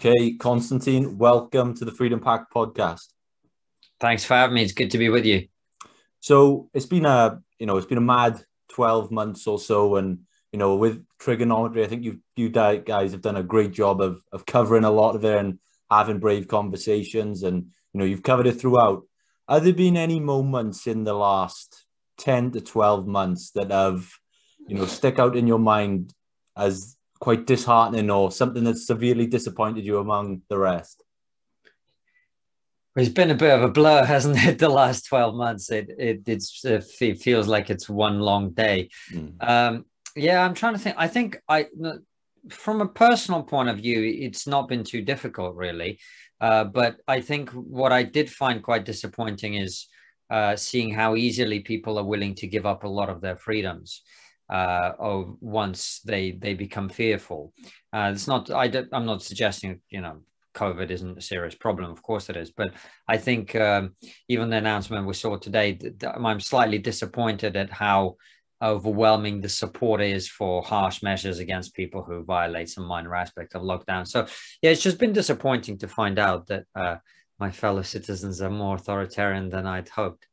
Okay, Konstantin, welcome to the Freedom Pact podcast. Thanks for having me. It's good to be with you. So it's been a mad 12 months or so, and with Triggernometry, I think you guys have done a great job of covering a lot of it and having brave conversations, and you've covered it throughout. Have there been any moments in the last 10 to 12 months that have stick out in your mind as quite disheartening or something that severely disappointed you among the rest? It's been a bit of a blur, hasn't it? The last 12 months, it feels like it's one long day. Mm. Yeah, I'm trying to think. I think from a personal point of view, it's not been too difficult, really. But I think what I did find quite disappointing is seeing how easily people are willing to give up a lot of their freedoms once they become fearful. It's not. I'm not suggesting COVID isn't a serious problem. Of course it is. But I think even the announcement we saw today, I'm slightly disappointed at how overwhelming the support is for harsh measures against people who violate some minor aspect of lockdown. So, yeah, it's just been disappointing to find out that my fellow citizens are more authoritarian than I'd hoped.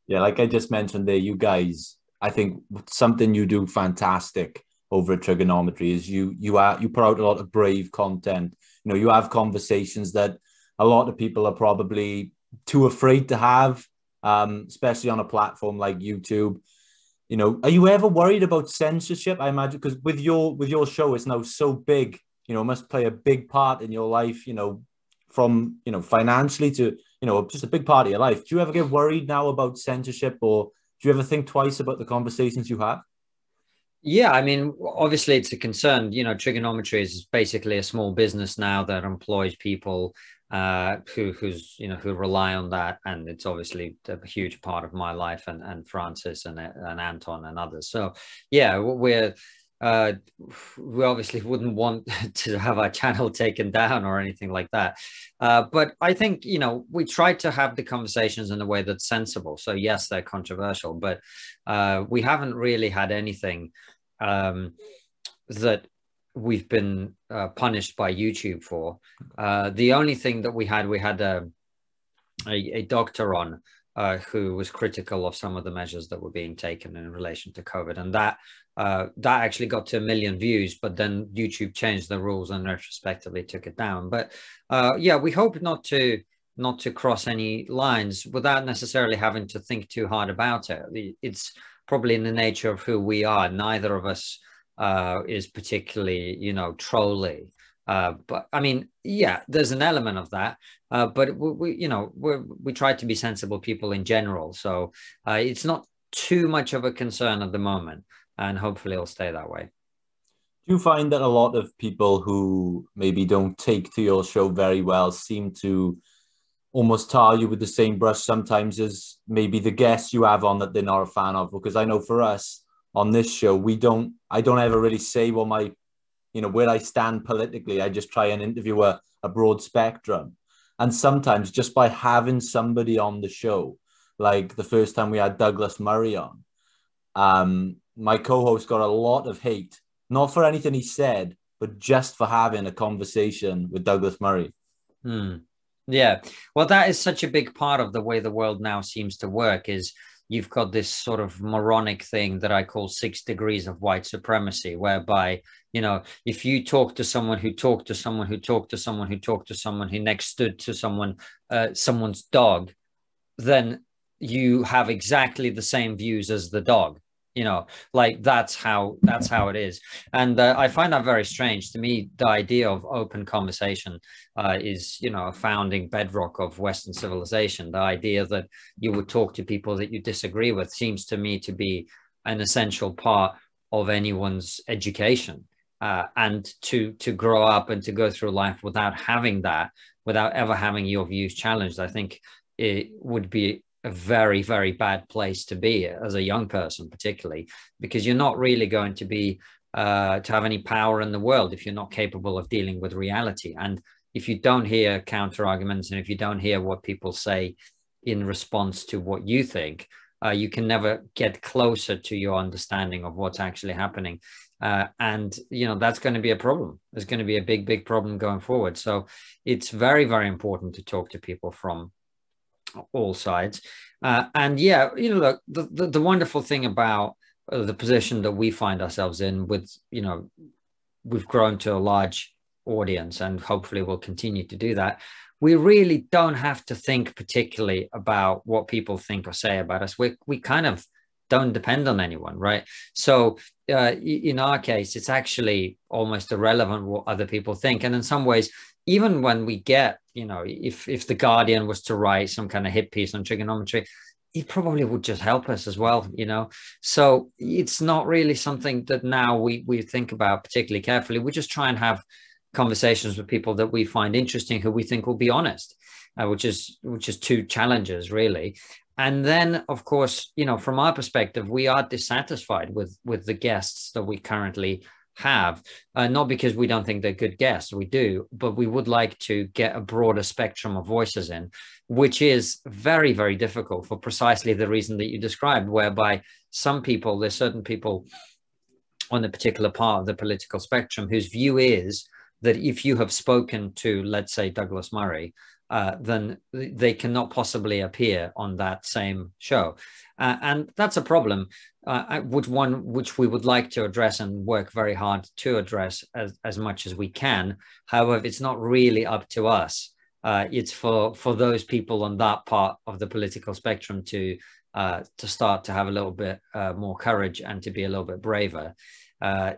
Yeah, like I just mentioned there, you guys, I think something you do fantastic over at Trigonometry is you put out a lot of brave content. You have conversations that a lot of people are probably too afraid to have, especially on a platform like YouTube. Are you ever worried about censorship? I imagine because with your show, it's now so big. It must play a big part in your life. From financially to just a big part of your life. Do you ever get worried now about censorship, or do you ever think twice about the conversations you have? Yeah, I mean, obviously it's a concern. Trigonometry is basically a small business now that employs people who rely on that, and it's obviously a huge part of my life and Francis and Anton and others. So yeah, we obviously wouldn't want to have our channel taken down or anything like that. But I think, we try to have the conversations in a way that's sensible. So yes, they're controversial, but we haven't really had anything that we've been punished by YouTube for. The only thing that we had a doctor on who was critical of some of the measures that were being taken in relation to COVID, and that actually got to 1 million views, but then YouTube changed the rules and retrospectively took it down. But yeah, we hope not to cross any lines without necessarily having to think too hard about it. It's probably in the nature of who we are. Neither of us is particularly, trolly. But I mean, yeah, there's an element of that. But we try to be sensible people in general. So it's not too much of a concern at the moment, and hopefully it'll stay that way. Do you find that a lot of people who maybe don't take to your show very well seem to almost tar you with the same brush sometimes as maybe the guests you have on that they're not a fan of? Because I know for us on this show, I don't ever really say what where I stand politically. I just try and interview a broad spectrum. And sometimes just by having somebody on the show, like the first time we had Douglas Murray on, my co-host got a lot of hate, not for anything he said, but just for having a conversation with Douglas Murray. Yeah, well, that is such a big part of the way the world now seems to work. Is you've got this sort of moronic thing that I call 6 degrees of white supremacy, whereby, if you talk to someone who talked to someone who talked to someone who talked to someone who next stood to someone's dog, then you have exactly the same views as the dog. Like that's how it is. And I find that very strange. To me, the idea of open conversation is a founding bedrock of Western civilization. The idea that you would talk to people that you disagree with seems to me to be an essential part of anyone's education, and to grow up and to go through life without having that, without ever having your views challenged, I think it would be a very, very bad place to be as a young person, particularly because you're not really going to be to have any power in the world if you're not capable of dealing with reality. And if you don't hear counter arguments, and if you don't hear what people say in response to what you think, you can never get closer to your understanding of what's actually happening. And, you know, that's going to be a problem. There's going to be a big, big problem going forward. So it's very, very important to talk to people from all sides. And yeah, you know, the wonderful thing about the position that we find ourselves in with, you know, we've grown to a large audience and hopefully we'll continue to do that. We really don't have to think particularly about what people think or say about us. We kind of don't depend on anyone, right? So in our case, it's actually almost irrelevant what other people think. And in some ways, even when we get, you know, if the Guardian was to write some kind of hit piece on trigonometry, it probably would just help us as well, you know. So it's not really something that now we think about particularly carefully. We just try and have conversations with people that we find interesting, who we think will be honest, which is two challenges really. And then, of course, you know, from our perspective, we are dissatisfied with the guests that we currently have, not because we don't think they're good guests, we do, but we would like to get a broader spectrum of voices in, which is very, very difficult for precisely the reason that you described, whereby some people, there's certain people on a particular part of the political spectrum whose view is that if you have spoken to, let's say, Douglas Murray, then they cannot possibly appear on that same show. And that's a problem, which we would like to address and work very hard to address as much as we can. However, it's not really up to us. It's for those people on that part of the political spectrum to start to have a little bit more courage and to be a little bit braver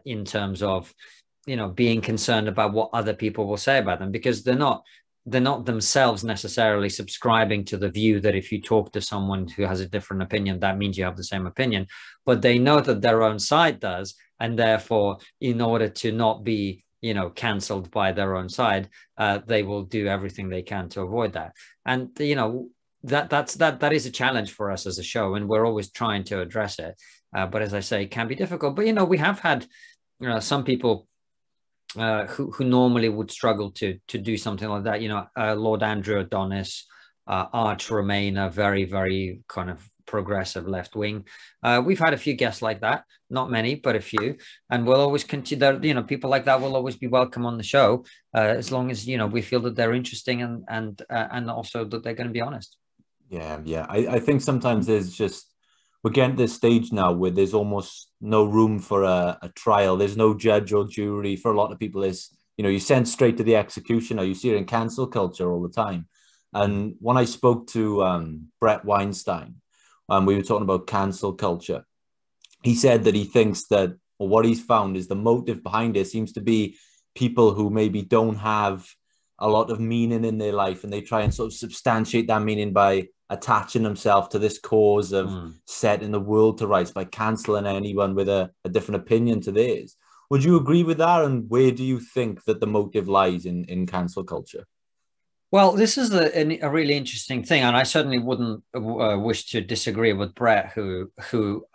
in terms of, you know, being concerned about what other people will say about them, because they're not themselves necessarily subscribing to the view that if you talk to someone who has a different opinion, that means you have the same opinion, but they know that their own side does. And therefore, in order to not be, you know, cancelled by their own side, they will do everything they can to avoid that. And, you know, that is a challenge for us as a show, and we're always trying to address it. But as I say, it can be difficult. But, you know, we have had some people who normally would struggle to do something like that. You know, Lord Andrew Adonis, Arch Remainer, very, very kind of progressive left wing. We've had a few guests like that, not many, but a few, and we'll always continue. You know, people like that will always be welcome on the show, as long as, you know, we feel that they're interesting and also that they're going to be honest. Yeah. I think sometimes there's just, we're getting to this stage now where there's almost no room for a trial. There's no judge or jury. For a lot of people, is, you know, you send straight to the executioner. You see it in cancel culture all the time. And when I spoke to Brett Weinstein, we were talking about cancel culture. He said that he thinks that, or what he's found is the motive behind it seems to be people who maybe don't have a lot of meaning in their life, and they try and sort of substantiate that meaning by attaching themselves to this cause of setting the world to rights, by cancelling anyone with a different opinion to theirs. Would you agree with that? And where do you think that the motive lies in cancel culture? Well, this is a really interesting thing, and I certainly wouldn't wish to disagree with Brett, who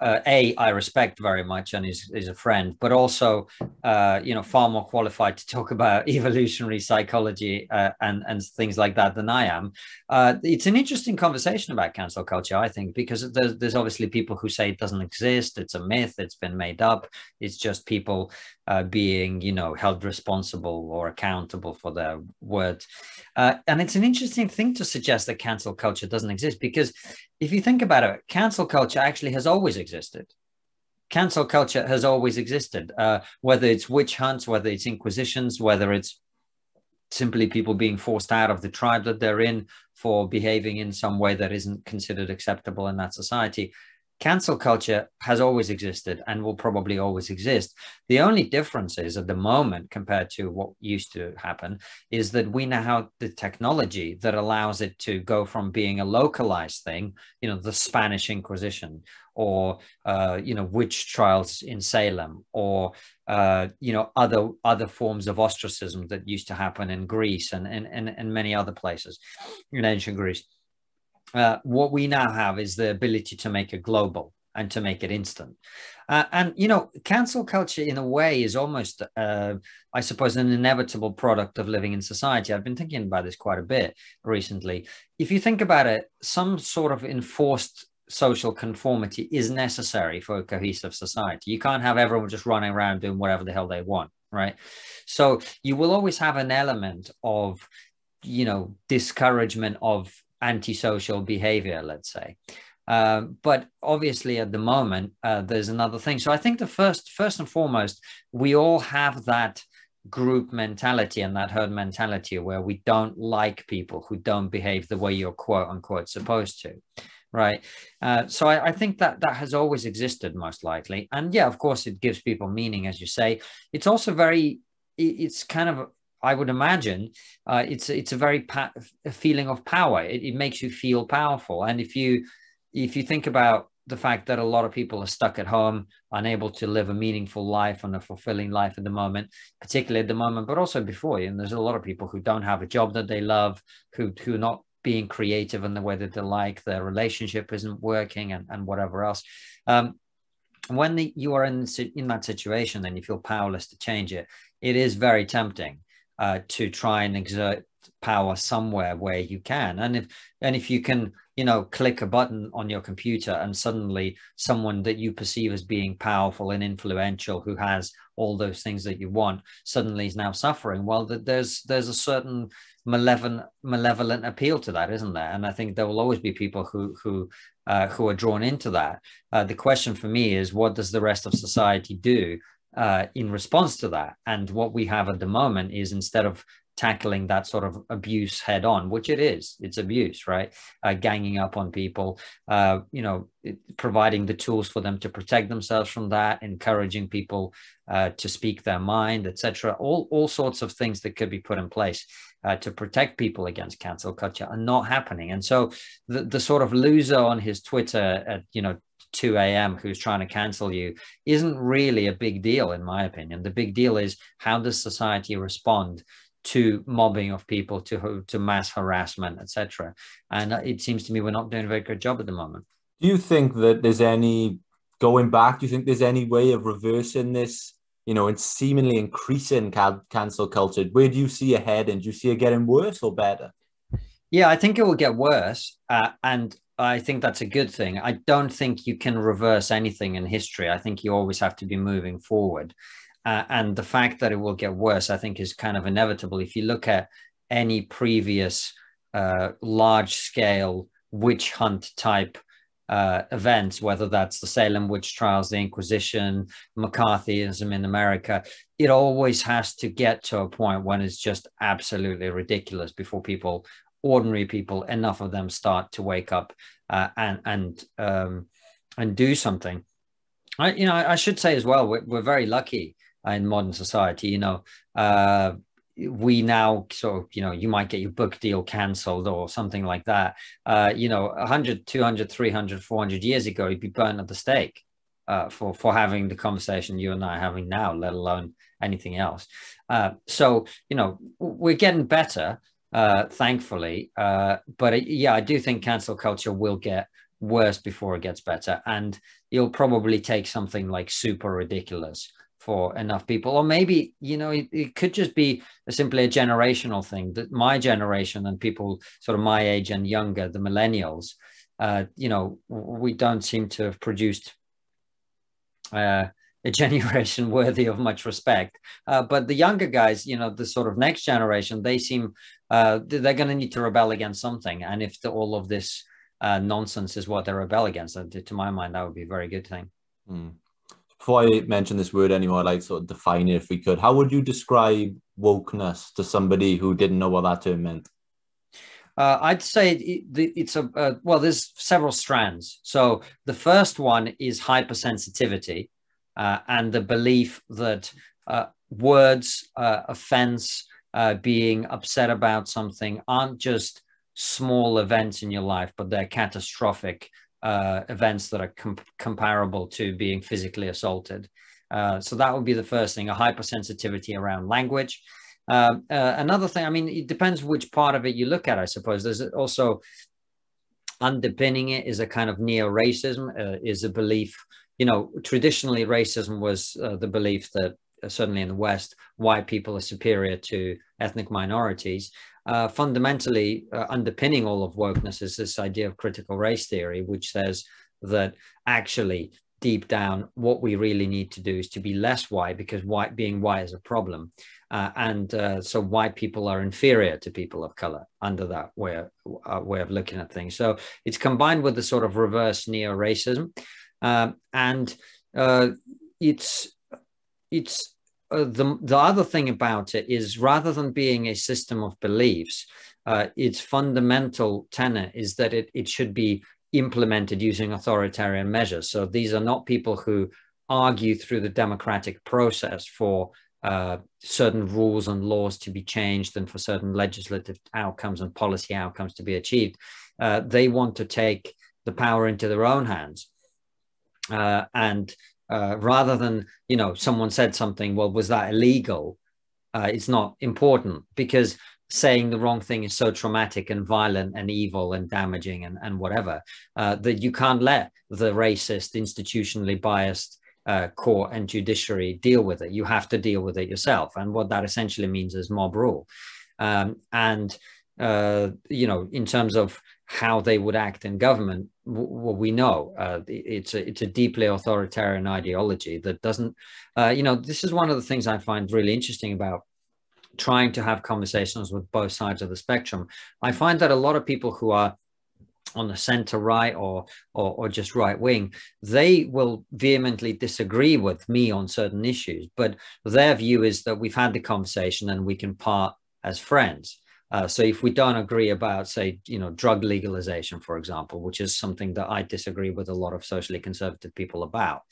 I respect very much and is a friend, but also you know, far more qualified to talk about evolutionary psychology and things like that than I am. It's an interesting conversation about cancel culture, I think, because there's obviously people who say it doesn't exist, it's a myth, it's been made up, it's just people being, you know, held responsible or accountable for their words. And it's an interesting thing to suggest that cancel culture doesn't exist, because if you think about it, cancel culture actually has always existed. Cancel culture has always existed, whether it's witch hunts, whether it's inquisitions, whether it's simply people being forced out of the tribe that they're in for behaving in some way that isn't considered acceptable in that society. Cancel culture has always existed and will probably always exist. The only difference is, at the moment, compared to what used to happen, is that we now have the technology that allows it to go from being a localized thing, you know, the Spanish Inquisition, or you know, witch trials in Salem, or you know, other forms of ostracism that used to happen in Greece and many other places in ancient Greece. What we now have is the ability to make it global and to make it instant. And, you know, cancel culture in a way is almost, I suppose, an inevitable product of living in society. I've been thinking about this quite a bit recently. If you think about it, some sort of enforced social conformity is necessary for a cohesive society. You can't have everyone just running around doing whatever the hell they want, right? So you will always have an element of, you know, discouragement of antisocial behavior, let's say. But obviously at the moment, there's another thing. So I think the first and foremost, we all have that group mentality and that herd mentality where we don't like people who don't behave the way you're quote unquote supposed to. Right. So I think that has always existed, most likely. And yeah, of course, it gives people meaning, as you say. It's also it's kind of, I would imagine, it's a very a feeling of power. It makes you feel powerful. And if you think about the fact that a lot of people are stuck at home, unable to live a meaningful life and a fulfilling life at the moment, particularly at the moment, but also before, and there's a lot of people who don't have a job that they love, who are not being creative in the way that they like, their relationship isn't working, and whatever else. When you are in that situation and you feel powerless to change it, it is very tempting to try and exert power somewhere where you can. And if you can, you know, click a button on your computer and suddenly someone that you perceive as being powerful and influential, who has all those things that you want, suddenly is now suffering, well, there's a certain malevolent appeal to that, isn't there? And I think there will always be people who are drawn into that. The question for me is, what does the rest of society do in response to that? And what we have at the moment is, instead of tackling that sort of abuse head on, which it's abuse, right? Ganging up on people, you know, providing the tools for them to protect themselves from that, encouraging people to speak their mind, etc. All sorts of things that could be put in place to protect people against cancel culture are not happening. And so the sort of loser on his Twitter at, you know, 2 a.m. who's trying to cancel you isn't really a big deal, in my opinion. The big deal is, how does society respond to mobbing of people, to mass harassment, etc. And it seems to me we're not doing a very good job at the moment. Do you think that there's any, going back, do you think there's any way of reversing this, you know, it's seemingly increasing cancel culture? Where do you see it heading? Do you see it getting worse or better? Yeah, I think it will get worse. And I think that's a good thing. I don't think you can reverse anything in history. I think you always have to be moving forward. And the fact that it will get worse, I think, is kind of inevitable. If you look at any previous large-scale witch hunt type events, whether that's the Salem witch trials, the Inquisition, McCarthyism in America, it always has to get to a point when it's just absolutely ridiculous before people, ordinary people, enough of them start to wake up and do something. I should say as well, we're very lucky in modern society. You know, we now sort of, you know, you might get your book deal cancelled or something like that. You know, 100, 200, 300, 400 years ago, you'd be burnt at the stake for having the conversation you and I are having now, let alone anything else. So, you know, we're getting better, thankfully. But yeah, I do think cancel culture will get worse before it gets better. And it'll probably take something like super ridiculous for enough people, or maybe, you know, it could just be simply a generational thing, that my generation and people sort of my age and younger, the millennials, you know, we don't seem to have produced a generation worthy of much respect. But the younger guys, you know, the sort of next generation, they seem they're going to need to rebel against something. And if all of this nonsense is what they rebel against, to my mind, that would be a very good thing. Before I mention this word anymore, I'd like to sort of define it if we could. How would you describe wokeness to somebody who didn't know what that term meant? I'd say it's well, there's several strands. So the first one is hypersensitivity, and the belief that words, offense, being upset about something aren't just small events in your life, but they're catastrophic events that are comparable to being physically assaulted. So that would be the first thing, a hypersensitivity around language. Another thing, I mean, it depends which part of it you look at, I suppose. There's also underpinning it is a kind of neo-racism, is a belief, you know, traditionally racism was the belief that certainly in the West, white people are superior to ethnic minorities. fundamentally underpinning all of wokeness is this idea of critical race theory, which says that actually deep down what we really need to do is to be less white, because being white is a problem. So white people are inferior to people of color under that way of looking at things. So it's combined with the sort of reverse neo-racism. The other thing about it is, rather than being a system of beliefs, its fundamental tenet is that it should be implemented using authoritarian measures. So these are not people who argue through the democratic process for certain rules and laws to be changed and for certain legislative outcomes and policy outcomes to be achieved. They want to take the power into their own hands. Rather than, someone said something, well, was that illegal? It's not important, because saying the wrong thing is so traumatic and violent and evil and damaging and whatever, that you can't let the racist, institutionally biased court and judiciary deal with it. You have to deal with it yourself. And what that essentially means is mob rule. In terms of how they would act in government, what we know, it's a deeply authoritarian ideology that doesn't, this is one of the things I find really interesting about trying to have conversations with both sides of the spectrum. I find that a lot of people who are on the center right or just right wing, they will vehemently disagree with me on certain issues, but their view is that we've had the conversation and we can part as friends. So if we don't agree about, say, drug legalization, for example, which is something that I disagree with a lot of socially conservative people about,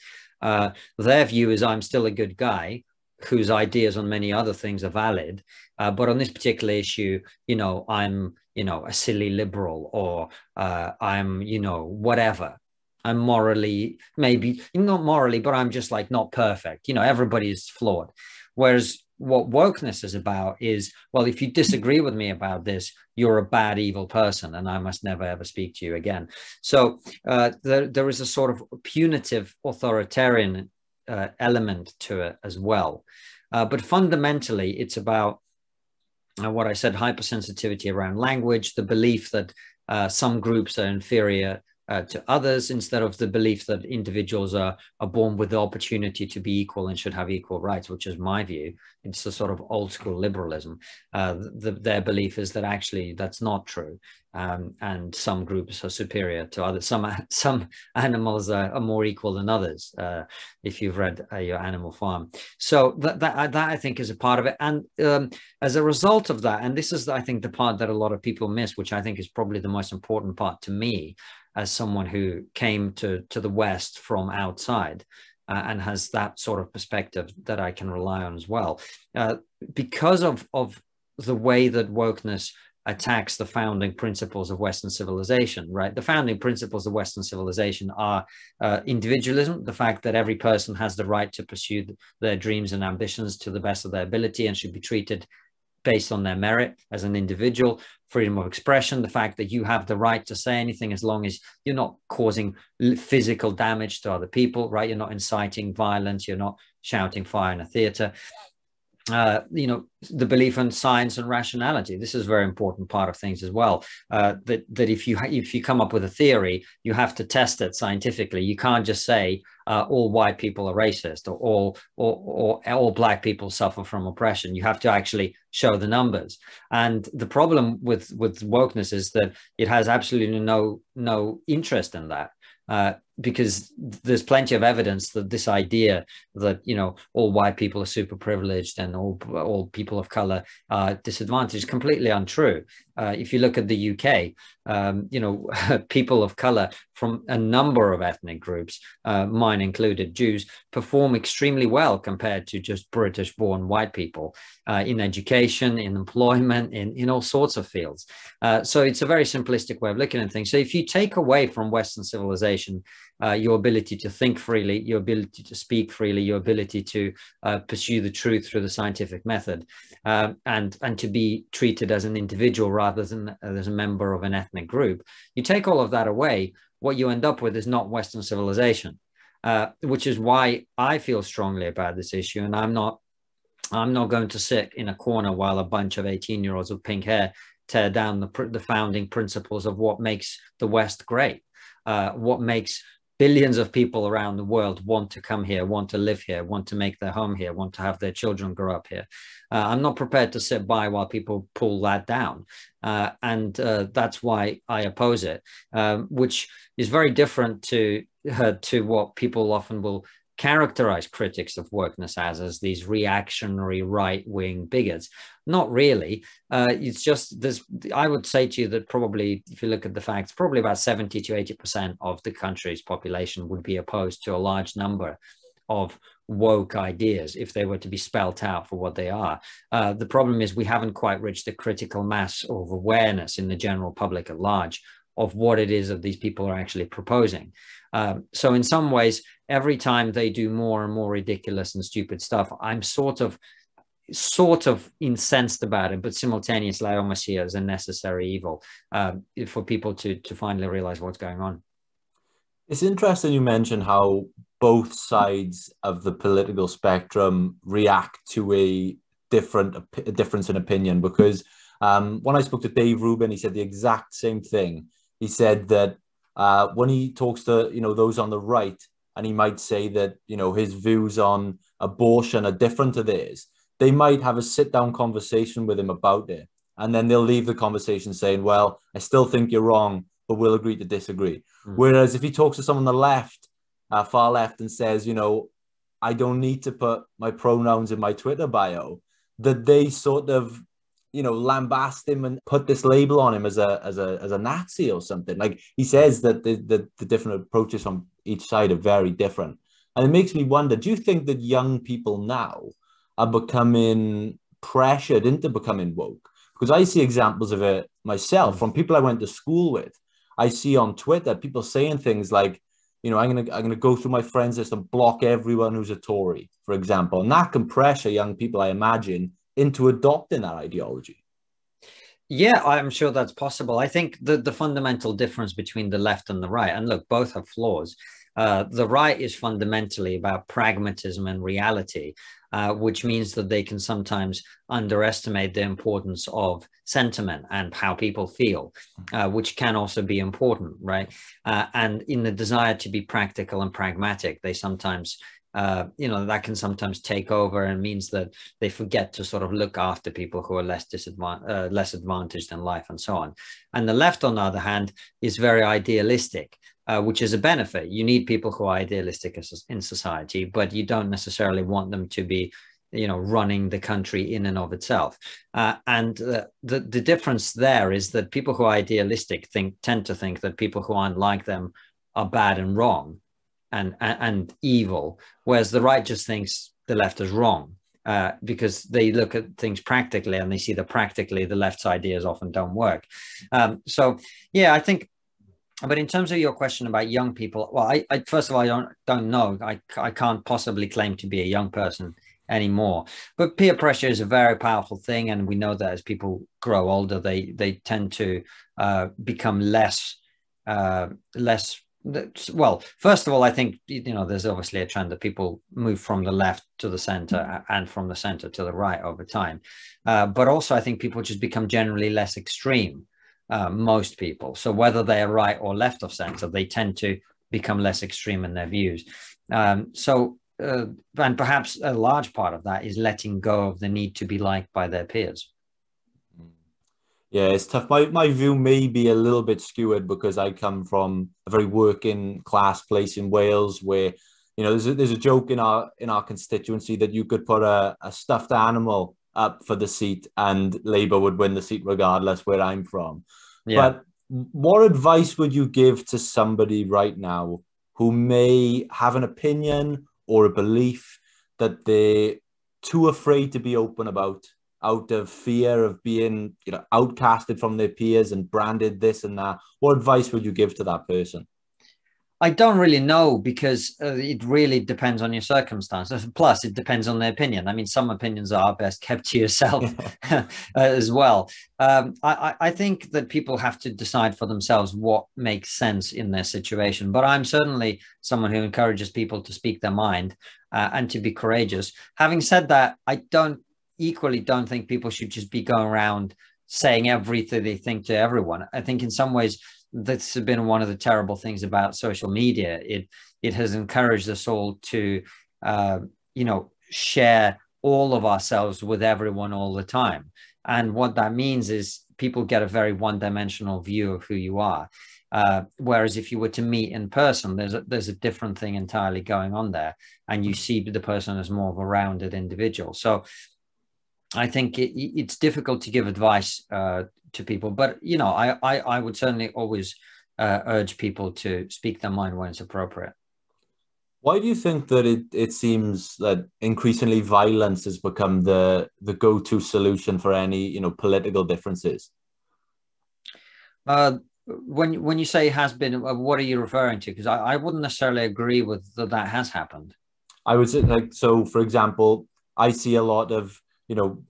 their view is I'm still a good guy whose ideas on many other things are valid. But on this particular issue, I'm, a silly liberal, or I'm, whatever. I'm morally, maybe not morally, but I'm just like not perfect. Everybody is flawed. Whereas what wokeness is about is, well, if you disagree with me about this, you're a bad, evil person, and I must never, ever speak to you again. So there is a sort of punitive authoritarian element to it as well. But fundamentally, it's about what I said, hypersensitivity around language, the belief that some groups are inferior to others, instead of the belief that individuals are born with the opportunity to be equal and should have equal rights, which is my view. It's the sort of old school liberalism. Their belief is that actually that's not true. And some groups are superior to others. Some animals are more equal than others, if you've read your Animal Farm. So that I think is a part of it. And as a result of that, and this is, I think, the part that a lot of people miss, which I think is probably the most important part to me, as someone who came to the West from outside and has that sort of perspective that I can rely on as well. Because of the way that wokeness attacks the founding principles of Western civilization, right? The founding principles of Western civilization are individualism, the fact that every person has the right to pursue their dreams and ambitions to the best of their ability and should be treated based on their merit as an individual, freedom of expression, the fact that you have the right to say anything as long as you're not causing physical damage to other people, right? You're not inciting violence, you're not shouting fire in a theater. The belief in science and rationality. This is a very important part of things as well. That if you come up with a theory, you have to test it scientifically. You can't just say all white people are racist, or all black people suffer from oppression. You have to actually show the numbers. And the problem with wokeness is that it has absolutely no interest in that. Because there's plenty of evidence that this idea that, all white people are super privileged and all people of color are disadvantaged is completely untrue. If you look at the UK, people of color from a number of ethnic groups, mine included, Jews, perform extremely well compared to just British-born white people in education, in employment, in all sorts of fields. So it's a very simplistic way of looking at things. So if you take away from Western civilization your ability to think freely, your ability to speak freely, your ability to pursue the truth through the scientific method, and to be treated as an individual rather than as a member of an ethnic group, you take all of that away, what you end up with is not Western civilization, which is why I feel strongly about this issue. And I'm not I'm not going to sit in a corner while a bunch of 18-year-olds with pink hair tear down the founding principles of what makes the West great, what makes billions of people around the world want to come here, want to live here, want to make their home here, want to have their children grow up here. I'm not prepared to sit by while people pull that down. And that's why I oppose it, which is very different to what people often will characterize critics of wokeness as these reactionary right-wing bigots. Not really. It's just this. I would say to you that probably, if you look at the facts, probably about 70 to 80% of the country's population would be opposed to a large number of woke ideas if they were to be spelt out for what they are. The problem is we haven't quite reached a critical mass of awareness in the general public at large of what it is that these people are actually proposing. So in some ways, every time they do more and more ridiculous and stupid stuff, I'm sort of incensed about it, but simultaneously I almost see it as a necessary evil for people to finally realize what's going on. It's interesting you mentioned how both sides of the political spectrum react to a difference in opinion, because when I spoke to Dave Rubin, he said the exact same thing. He said that when he talks to, those on the right, and he might say that, his views on abortion are different to theirs, they might have a sit-down conversation with him about it. And then they'll leave the conversation saying, well, I still think you're wrong, but we'll agree to disagree. Whereas if he talks to someone on the left, far left, and says, I don't need to put my pronouns in my Twitter bio, that they sort of, lambast him and put this label on him as a Nazi or something. Like, he says that the different approaches from each side are very different. And it makes me wonder, do you think that young people now are becoming pressured into becoming woke? Because I see examples of it myself from people I went to school with. I see on Twitter people saying things like, I'm gonna go through my friends list and block everyone who's a Tory, for example. And that can pressure young people, I imagine, into adopting that ideology. Yeah, I'm sure that's possible. I think the fundamental difference between the left and the right, and look, both have flaws. The right is fundamentally about pragmatism and reality, which means that they can sometimes underestimate the importance of sentiment and how people feel, which can also be important, right? And in the desire to be practical and pragmatic, they sometimes that can sometimes take over, and means that they forget to sort of look after people who are less advantaged in life and so on. And the left, on the other hand, is very idealistic, which is a benefit. You need people who are idealistic in society, but you don't necessarily want them to be, running the country in and of itself. And the difference there is that people who are idealistic tend to think that people who aren't like them are bad and wrong and evil, whereas the right just thinks the left is wrong, because they look at things practically and they see that practically the left's ideas often don't work. So yeah, I think. But in terms of your question about young people, well, I first of all, I don't know. I can't possibly claim to be a young person anymore. But peer pressure is a very powerful thing, and we know that as people grow older, they tend to become less. Well, first of all, I think, there's obviously a trend that people move from the left to the center and from the center to the right over time. But also, I think people just become generally less extreme, most people. So whether they are right or left of center, they tend to become less extreme in their views. And perhaps a large part of that is letting go of the need to be liked by their peers. Yeah, it's tough. My view may be a little bit skewed because I come from a very working class place in Wales where, there's a joke in our constituency that you could put a stuffed animal up for the seat and Labour would win the seat regardless where I'm from. Yeah. But what advice would you give to somebody right now who may have an opinion or a belief that they're too afraid to be open about, out of fear of being, outcasted from their peers and branded this and that? What advice would you give to that person? I don't really know, because it really depends on your circumstances. Plus, it depends on the opinion. I mean, some opinions are best kept to yourself as well. I think that people have to decide for themselves what makes sense in their situation. But I'm certainly someone who encourages people to speak their mind and to be courageous. Having said that, I don't think people should just be going around saying everything they think to everyone. I think in some ways, that's been one of the terrible things about social media. It has encouraged us all to share all of ourselves with everyone all the time, and what that means is people get a very one-dimensional view of who you are, whereas if you were to meet in person, there's a different thing entirely going on there, and you see the person as more of a rounded individual. So I think it's difficult to give advice to people, but I would certainly always urge people to speak their mind when it's appropriate. Why do you think that it seems that increasingly violence has become the go-to solution for any political differences? When you say has been, what are you referring to? Because I wouldn't necessarily agree with that has happened. I would say, like, so for example, I see a lot of,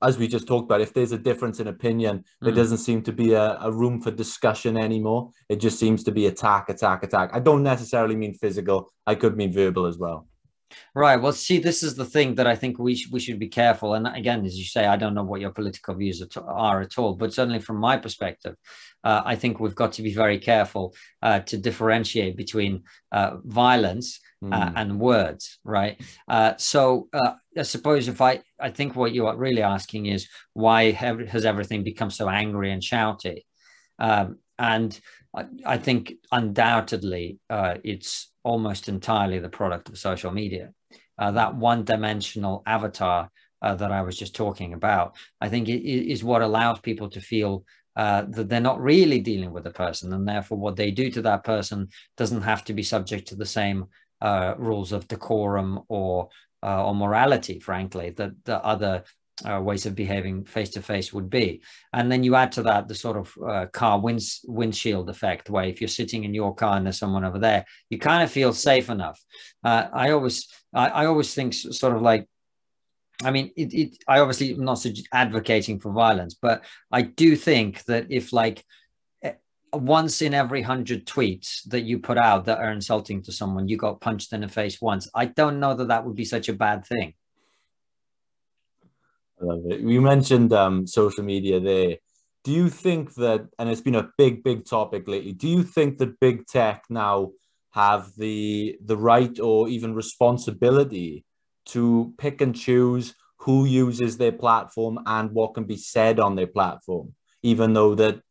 as we just talked about, if there's a difference in opinion, there doesn't seem to be a room for discussion anymore. It just seems to be attack, attack, attack. I don't necessarily mean physical. I could mean verbal as well. Right. Well, see, this is the thing that I think we should be careful. And again, as you say, I don't know what your political views are at all, but certainly from my perspective, I think we've got to be very careful to differentiate between violence and words, right? So I suppose I think what you are really asking is, why has everything become so angry and shouty? And I think undoubtedly it's almost entirely the product of social media. That one-dimensional avatar that I was just talking about, I think it is what allows people to feel that they're not really dealing with a person, and therefore what they do to that person doesn't have to be subject to the same rules of decorum or morality, frankly, that the other ways of behaving face to face would be. And then you add to that the sort of car windshield effect, where if you're sitting in your car and there's someone over there, you kind of feel safe enough. I always think sort of like, I mean, I obviously am not advocating for violence, but I do think that if, like, once in every 100 tweets that you put out that are insulting to someone, you got punched in the face once, I don't know that would be such a bad thing. I love it. You mentioned social media there. Do you think that, and it's been a big topic lately, do you think that big tech now have the right or even responsibility to pick and choose who uses their platform and what can be said on their platform, even though that,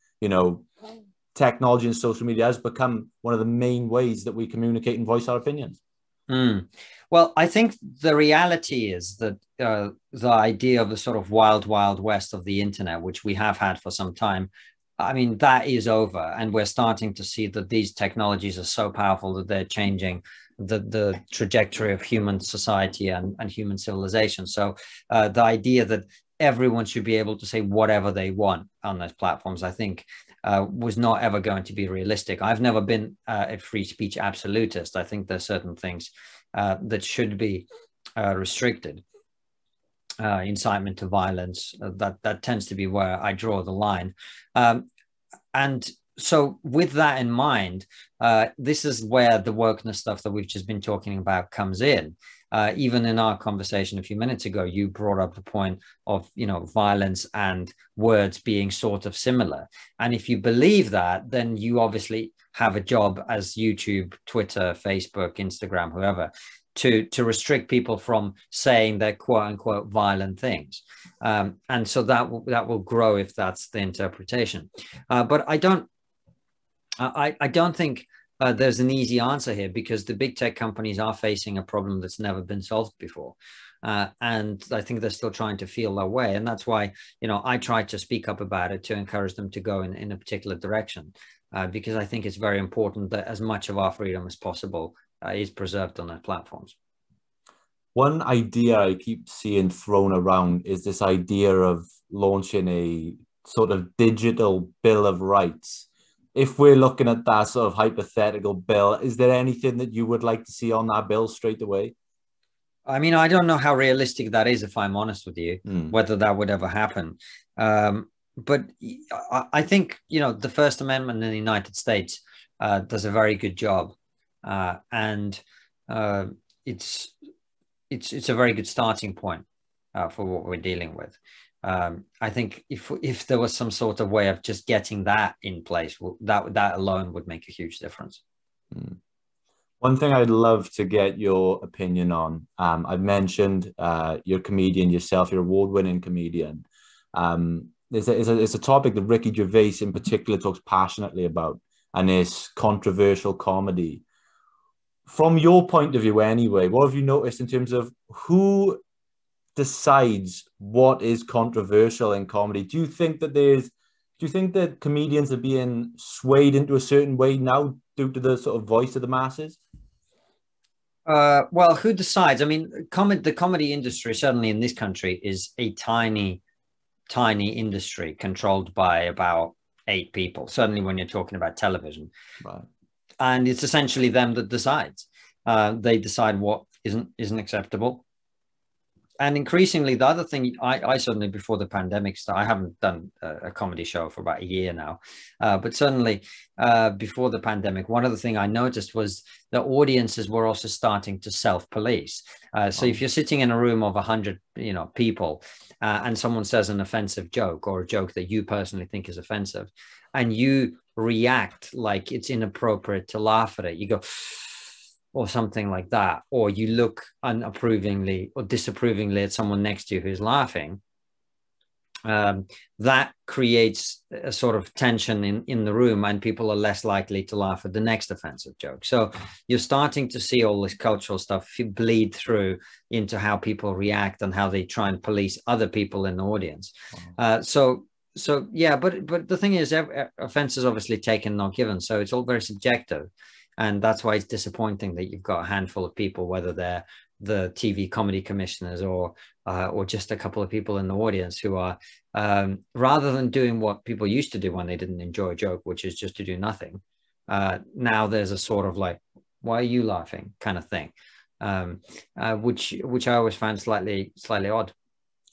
technology and social media has become one of the main ways that we communicate and voice our opinions? Well, I think the reality is that the idea of the sort of wild west of the internet, which we have had for some time, I mean, that is over. And we're starting to see that these technologies are so powerful that they're changing the trajectory of human society and human civilization. So the idea that everyone should be able to say whatever they want on those platforms, I think, was not ever going to be realistic. I've never been a free speech absolutist. I think there's certain things that should be restricted. Incitement to violence, that tends to be where I draw the line. And so with that in mind, this is where the wokeness stuff that we've just been talking about comes in. Even in our conversation a few minutes ago, you brought up the point of, violence and words being sort of similar. And if you believe that, then you obviously have a job as YouTube, Twitter, Facebook, Instagram, whoever, to restrict people from saying their quote unquote violent things. And so that will grow if that's the interpretation. But I don't think there's an easy answer here, because the big tech companies are facing a problem that's never been solved before. And I think they're still trying to feel their way. And that's why, I try to speak up about it to encourage them to go in a particular direction, because I think it's very important that as much of our freedom as possible is preserved on their platforms. One idea I keep seeing thrown around is this idea of launching a sort of digital bill of rights, if we're looking at that sort of hypothetical bill, is there anything that you would like to see on that bill straight away? I mean, I don't know how realistic that is, if I'm honest with you, whether that would ever happen. But I think, you know, the First Amendment in the United States does a very good job. And it's a very good starting point for what we're dealing with. I think if there was some sort of way of just getting that in place, that alone would make a huge difference. One thing I'd love to get your opinion on, I've mentioned you're a comedian yourself, you're an award-winning comedian. It's a topic that Ricky Gervais in particular talks passionately about, and it's controversial comedy. From your point of view anyway, what have you noticed in terms of who decides what is controversial in comedy? Do you think that comedians are being swayed into a certain way now due to the sort of voice of the masses? Well, who decides? I mean, the comedy industry, certainly in this country, is a tiny industry controlled by about 8 people, certainly when you're talking about television. Right. And it's essentially them that decides. They decide what isn't acceptable. And increasingly, the other thing, I certainly, before the pandemic started, I haven't done a comedy show for about a year now, but certainly before the pandemic, one of the things I noticed was the audiences were also starting to self-police. So if you're sitting in a room of 100, people, and someone says an offensive joke or a joke that you personally think is offensive, and you react like it's inappropriate to laugh at it, you go, or something like that, or you look unapprovingly or disapprovingly at someone next to you who's laughing, that creates a sort of tension in the room, and people are less likely to laugh at the next offensive joke. So you're starting to see all this cultural stuff bleed through into how people react and how they try and police other people in the audience. So yeah, but the thing is, offense is obviously taken, not given. So it's all very subjective. And that's why it's disappointing that you've got a handful of people, whether they're the TV comedy commissioners or just a couple of people in the audience who are, rather than doing what people used to do when they didn't enjoy a joke, which is just to do nothing. Now there's a sort of like, why are you laughing kind of thing, which I always found slightly odd.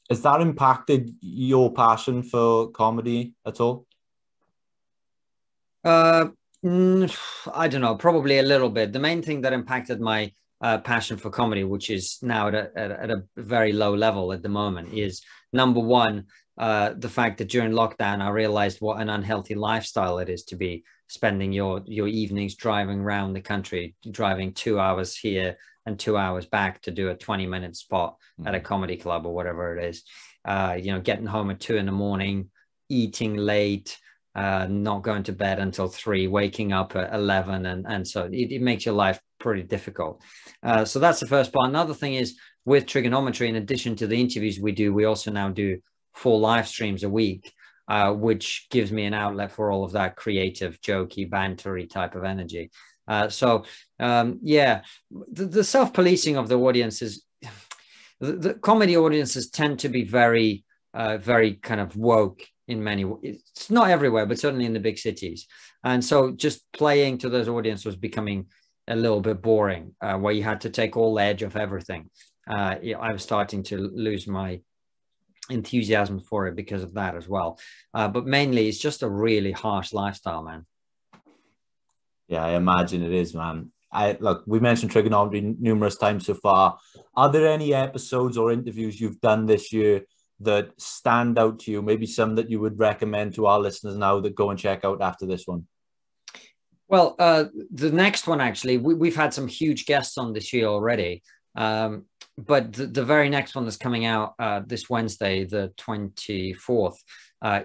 Has that impacted your passion for comedy at all? I don't know, probably a little bit. The main thing that impacted my passion for comedy, which is now at a very low level at the moment, is number one, the fact that during lockdown, I realized what an unhealthy lifestyle it is to be spending your evenings driving around the country, driving 2 hours here and 2 hours back to do a 20-minute spot at a comedy club or whatever it is. Getting home at 2 a.m, eating late, not going to bed until 3, waking up at 11, and so it makes your life pretty difficult. So that's the first part. Another thing is, with Triggernometry, in addition to the interviews we do, we also now do 4 live streams a week, which gives me an outlet for all of that creative, jokey, bantery type of energy. Yeah, the self-policing of the audiences, the comedy audiences tend to be very kind of woke in many ways. It's not everywhere, but certainly in the big cities. And so just playing to those audiences was becoming a little bit boring, where you had to take all the edge of everything. I was starting to lose my enthusiasm for it because of that as well. But mainly it's just a really harsh lifestyle, man. Yeah, I imagine it is, man. Look, we mentioned Triggernometry numerous times so far. Are there any episodes or interviews you've done this year that stand out to you? Maybe some that you would recommend to our listeners now that go and check out after this one? Well, the next one, actually, we've had some huge guests on this year already. But the very next one that's coming out this Wednesday, the 24th,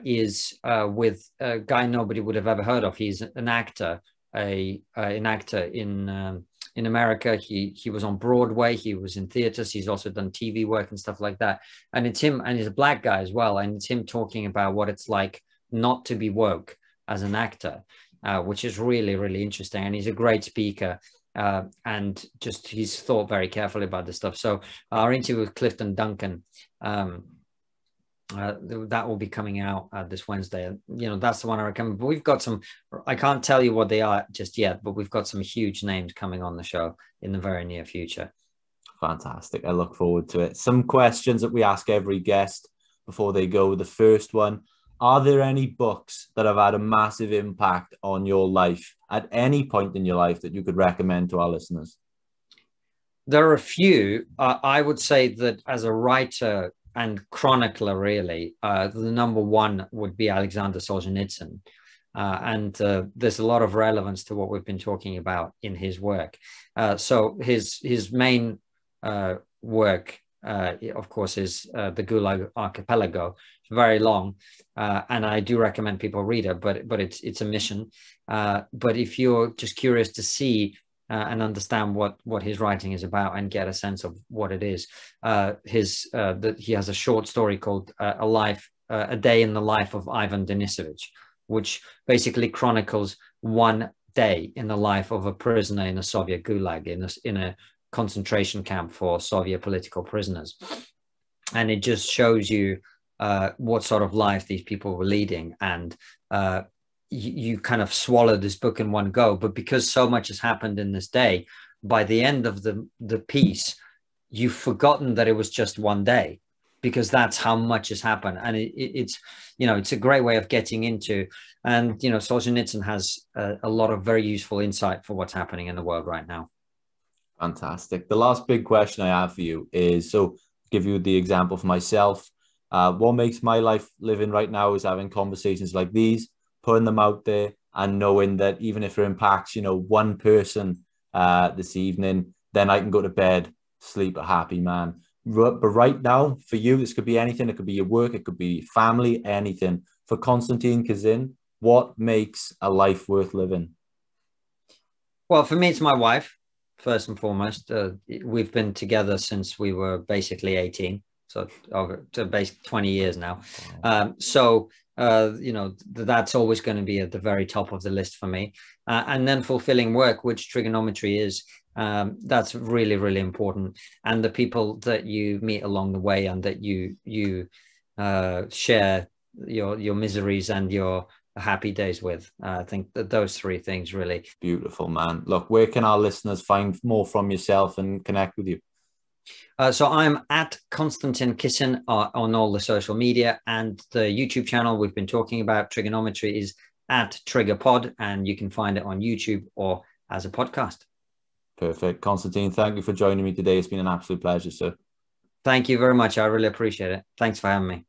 is with a guy nobody would have ever heard of. He's an actor, an actor in America. He was on Broadway. He was in theaters. He's also done TV work and stuff like that. And it's him, and he's a black guy as well. And it's him talking about what it's like not to be woke as an actor, which is really, really interesting. And he's a great speaker. And just he's thought very carefully about this stuff. So our interview with Clifton Duncan That will be coming out this Wednesday. That's the one I recommend. But we've got some, I can't tell you what they are just yet, but we've got some huge names coming on the show in the very near future. Fantastic. I look forward to it. Some questions that we ask every guest before they go. The first one, are there any books that have had a massive impact on your life at any point in your life that you could recommend to our listeners? There are a few. I would say that as a writer and chronicler, really, the number one would be Alexander Solzhenitsyn. And there's a lot of relevance to what we've been talking about in his work. So his main work, of course, is the Gulag Archipelago. It's very long, and I do recommend people read it, but it's a mission. But if you're just curious to see and understand what his writing is about and get a sense of what it is, he has a short story called A Day in the Life of Ivan Denisovich, which basically chronicles one day in the life of a prisoner in a Soviet gulag, in a concentration camp for Soviet political prisoners. And it just shows you what sort of life these people were leading. And you kind of swallow this book in one go, but because so much has happened in this day, by the end of the piece, you've forgotten that it was just one day, because that's how much has happened. And it's a great way of getting into, and Solzhenitsyn has a lot of very useful insight for what's happening in the world right now. Fantastic. The last big question I have for you is, so give you the example for myself. What makes my life living right now is having conversations like these, putting them out there, and knowing that even if it impacts, one person this evening, then I can go to bed, sleep a happy man. But right now, for you, this could be anything. It could be your work, it could be family, anything. For Konstantin Kisin, what makes a life worth living? Well, for me, it's my wife, first and foremost. We've been together since we were basically 18, so basically 20 years now. Wow. That's always going to be at the very top of the list for me. And then fulfilling work, which Triggernometry is, that's really, really important. And the people that you meet along the way, and that you share your miseries and your happy days with. I think that those three things really. Beautiful, man. Look, where can our listeners find more from yourself and connect with you? So I'm at Konstantin Kisin on all the social media, and the YouTube channel we've been talking about, Triggernometry, is at TriggerPod, and you can find it on YouTube or as a podcast. Perfect. Konstantin, thank you for joining me today. It's been an absolute pleasure, sir. Thank you very much. I really appreciate it. Thanks for having me.